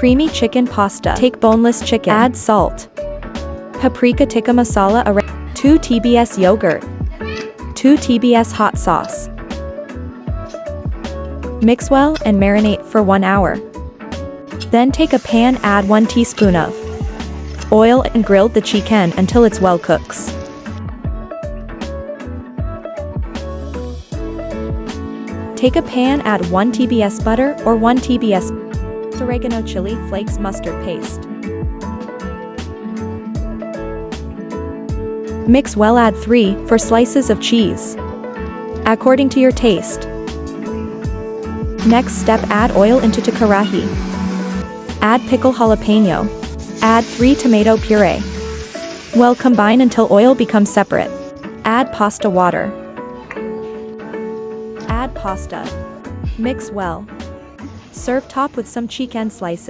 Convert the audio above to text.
Creamy chicken pasta. Take boneless chicken. Add salt. Paprika tikka masala. 2 TBS yogurt. 2 TBS hot sauce. Mix well and marinate for 1 hour. Then take a pan, add 1 teaspoon of oil and grill the chicken until it's well cooks. Take a pan, add 1 TBS butter or 1 TBS oregano, chili flakes, mustard paste. Mix well, add 4 slices of cheese, according to your taste. Next step, add oil into karahi. Add pickle jalapeno. Add 3 tomato puree. Well, combine until oil becomes separate. Add pasta water. Add pasta. Mix well. Serve, top with some chicken slices.